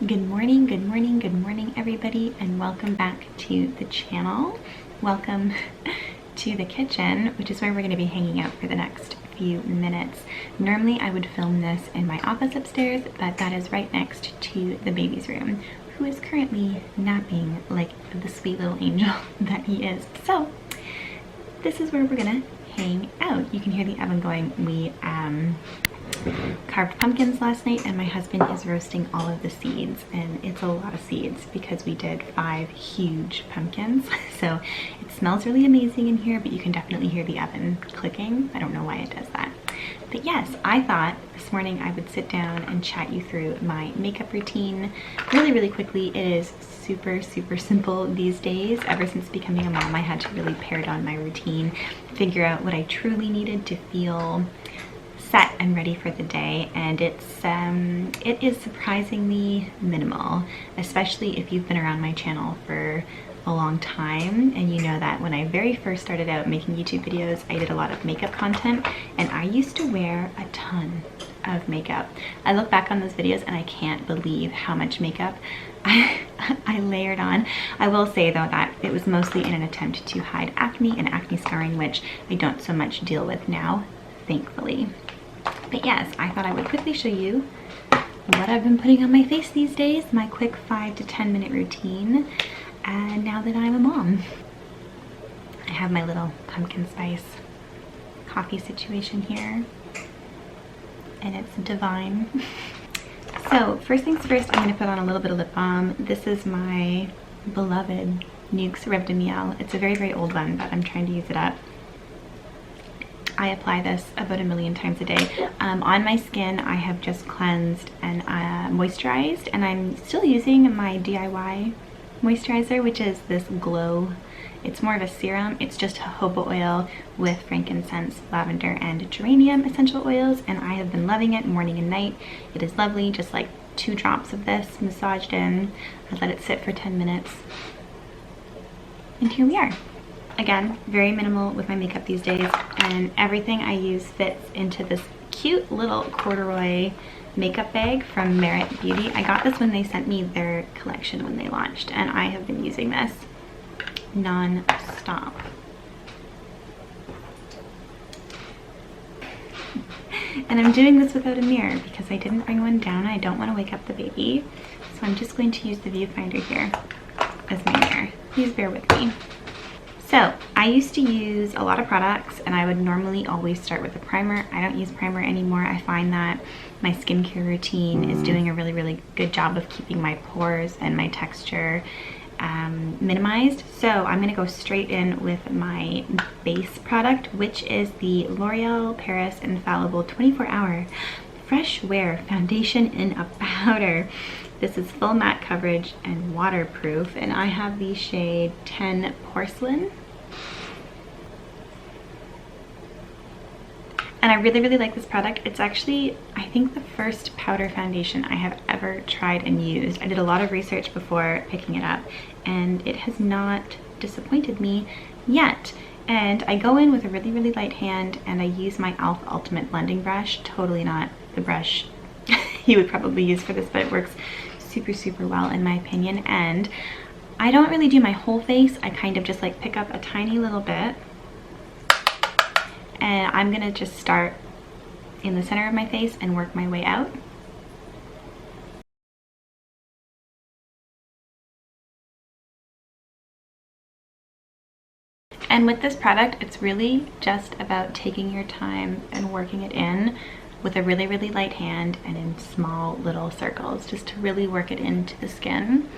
Good morning, good morning, good morning, everybody, and welcome back to the channel. Welcome to the kitchen, which is where we're going to be hanging out for the next few minutes. Normally I would film this in my office upstairs, but that is right next to the baby's room, who is currently napping like the sweet little angel that he is. So this is where we're gonna hang out. You can hear the oven going. We carved pumpkins last night, and my husband is roasting all of the seeds, and it's a lot of seeds because we did 5 huge pumpkins. So it smells really amazing in here, but you can definitely hear the oven clicking. I don't know why it does that. But yes, I thought this morning I would sit down and chat you through my makeup routine really quickly. It is super simple these days. Ever since becoming a mom, I had to really pare down my routine, figure out what I truly needed to feel set and ready for the day, and it is surprisingly minimal, especially if you've been around my channel for a long time, and you know that when I very first started out making YouTube videos, I did a lot of makeup content, and I used to wear a ton of makeup. I look back on those videos and I can't believe how much makeup I layered on. I will say though that it was mostly in an attempt to hide acne and acne scarring, which I don't so much deal with now, thankfully. But yes, I thought I would quickly show you what I've been putting on my face these days, my quick 5 to 10 minute routine, and now that I'm a mom. I have my little pumpkin spice coffee situation here, and it's divine. So first things first, I'm going to put on a little bit of lip balm. This is my beloved Nuxe Rêve de Miel. It's a very old one, but I'm trying to use it up. I apply this about 1,000,000 times a day. On my skin, I have just cleansed and moisturized, and I'm still using my DIY moisturizer, which is this Glow. It's more of a serum. It's just jojoba oil with frankincense, lavender, and geranium essential oils, and I have been loving it morning and night. It is lovely, just like 2 drops of this massaged in. I let it sit for 10 minutes, and here we are. Again, very minimal with my makeup these days, and everything I use fits into this cute little corduroy makeup bag from Merit Beauty. I got this when they sent me their collection when they launched, and I have been using this non-stop. And I'm doing this without a mirror because I didn't bring one down. I don't want to wake up the baby, so I'm just going to use the viewfinder here as my mirror. Please bear with me. So I used to use a lot of products, and I would normally always start with a primer. I don't use primer anymore. I find that my skincare routine is doing a really good job of keeping my pores and my texture minimized. So I'm going to go straight in with my base product, which is the L'Oreal Paris Infallible 24-Hour Fresh Wear Foundation in a Powder. This is full matte coverage and waterproof, and I have the shade 10 Porcelain. And I really like this product. It's actually, I think, the first powder foundation I have ever tried and used. I did a lot of research before picking it up, and it has not disappointed me yet. And I go in with a really light hand, and I use my e.l.f. Ultimate Blending Brush. Totally not the brush you would probably use for this, but it works super well in my opinion. And I don't really do my whole face. I kind of just like pick up a tiny little bit, and I'm gonna just start in the center of my face and work my way out. And with this product, it's really just about taking your time and working it in with a really light hand and in small little circles, just to really work it into the skin.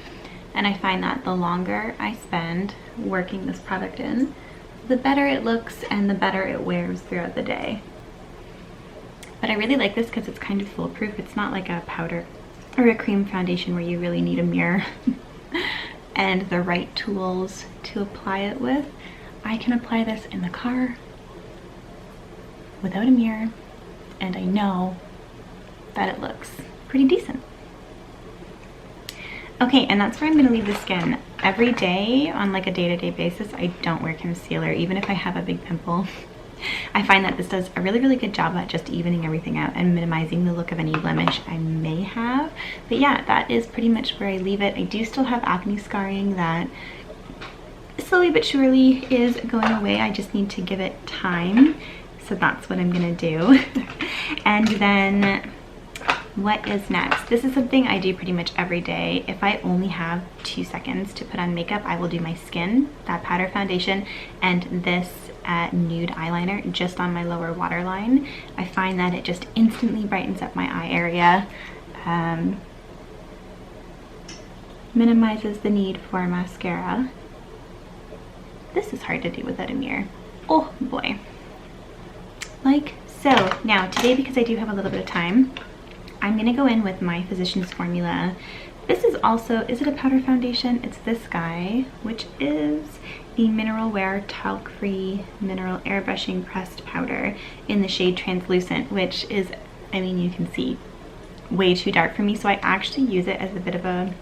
And I find that the longer I spend working this product in, the better it looks and the better it wears throughout the day. But I really like this because it's kind of foolproof. It's not like a powder or a cream foundation where you really need a mirror and the right tools to apply it with. I can apply this in the car without a mirror, and I know that it looks pretty decent. Okay, and that's where I'm gonna leave the skin. Every day, on like a day-to-day basis, I don't wear concealer. Even if I have a big pimple, I find that this does a really good job at just evening everything out and minimizing the look of any blemish I may have. But yeah, that is pretty much where I leave it. I do still have acne scarring that slowly but surely is going away. I just need to give it time. So that's what I'm gonna do. And then what is next? This is something I do pretty much every day. If I only have 2 seconds to put on makeup, I will do my skin, that powder foundation, and this nude eyeliner just on my lower waterline. I find that it just instantly brightens up my eye area, minimizes the need for mascara. This is hard to do without a mirror. Oh boy. Like so. Now today, because I do have a little bit of time, I'm gonna go in with my Physicians Formula. This is also, is it a powder foundation? It's this guy, which is the Mineral Wear Talc-Free Mineral Airbrushing Pressed Powder in the shade Translucent, which is, I mean, you can see, way too dark for me. So I actually use it as a bit of a,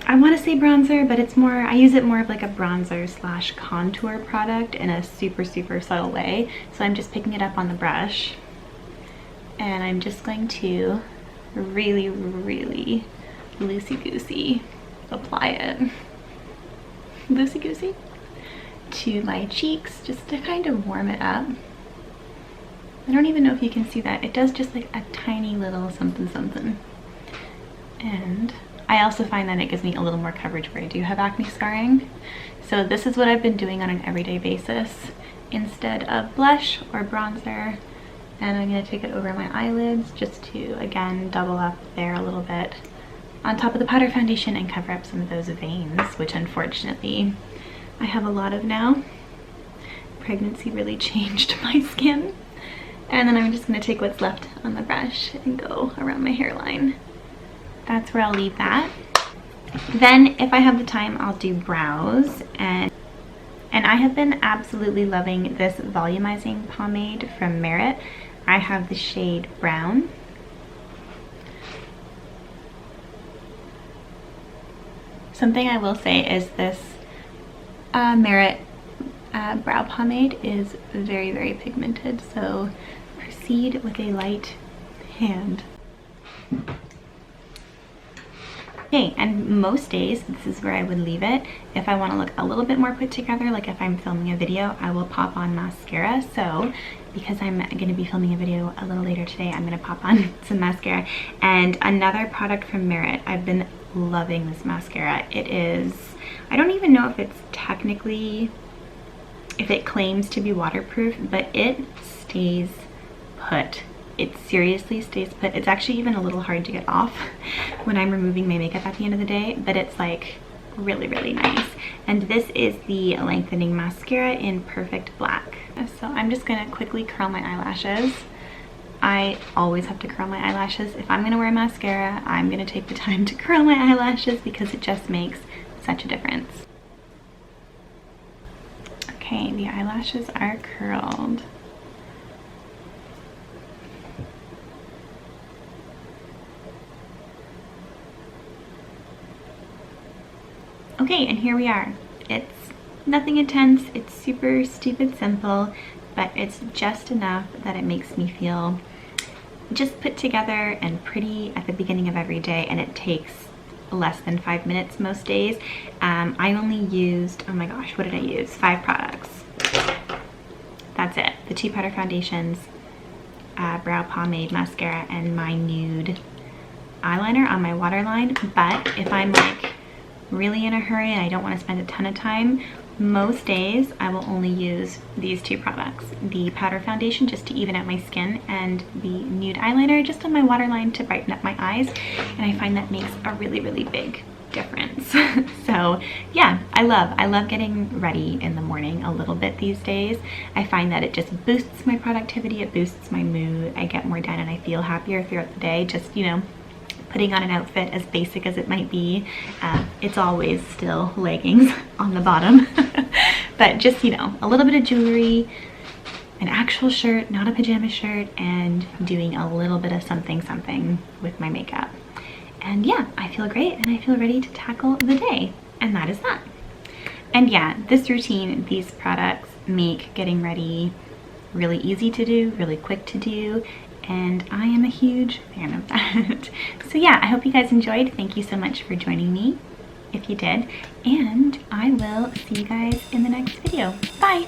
I want to say bronzer, but it's more, I use it more of like a bronzer slash contour product in a super subtle way. So I'm just picking it up on the brush, and I'm just going to really loosey-goosey apply it, loosey-goosey, to my cheeks just to kind of warm it up. I don't even know if you can see that. It does just like a tiny little something. And I also find that it gives me a little more coverage where I do have acne scarring. So this is what I've been doing on an everyday basis instead of blush or bronzer. And I'm going to take it over my eyelids just to, again, double up there a little bit on top of the powder foundation and cover up some of those veins, which unfortunately I have a lot of now. Pregnancy really changed my skin. And then I'm just going to take what's left on the brush and go around my hairline. That's where I'll leave that. Then if I have the time, I'll do brows. And I have been absolutely loving this volumizing pomade from Merit. I have the shade Brown. Something I will say is this Merit brow pomade is very pigmented, so proceed with a light hand. Okay, and most days, this is where I would leave it. If I want to look a little bit more put together, like if I'm filming a video, I will pop on mascara. So because I'm going to be filming a video a little later today, I'm going to pop on some mascara. And another product from Merit, I've been loving this mascara. It is, I don't even know if it's technically, if it claims to be waterproof, but it stays put. It seriously stays put. It's actually even a little hard to get off when I'm removing my makeup at the end of the day, but it's like really nice. And this is the lengthening mascara in Perfect Black. So I'm just gonna quickly curl my eyelashes. I always have to curl my eyelashes. If I'm gonna wear mascara, I'm gonna take the time to curl my eyelashes because it just makes such a difference. Okay, the eyelashes are curled. Okay, and here we are. It's nothing intense, it's super stupid simple, but it's just enough that it makes me feel just put together and pretty at the beginning of every day, and it takes less than 5 minutes most days. I only used, oh my gosh, what did I use? 5 products. That's it. The 2 powder foundations, brow pomade, mascara, and my nude eyeliner on my waterline. But if I'm like really in a hurry and I don't want to spend a ton of time, most days I will only use these 2 products. The powder foundation just to even out my skin, and the nude eyeliner just on my waterline to brighten up my eyes. And I find that makes a really big difference. So yeah, I love getting ready in the morning a little bit these days. I find that it just boosts my productivity, it boosts my mood, I get more done and I feel happier throughout the day. Just, you know, putting on an outfit as basic as it might be, it's always still leggings on the bottom. But just, you know, a little bit of jewelry, an actual shirt, not a pajama shirt, and doing a little bit of something with my makeup. And yeah, I feel great and I feel ready to tackle the day. And that is that. And yeah, this routine, these products, make getting ready really easy to do, really quick to do, and I am a huge fan of that. So yeah, I hope you guys enjoyed. Thank you so much for joining me if you did, and I will see you guys in the next video. Bye!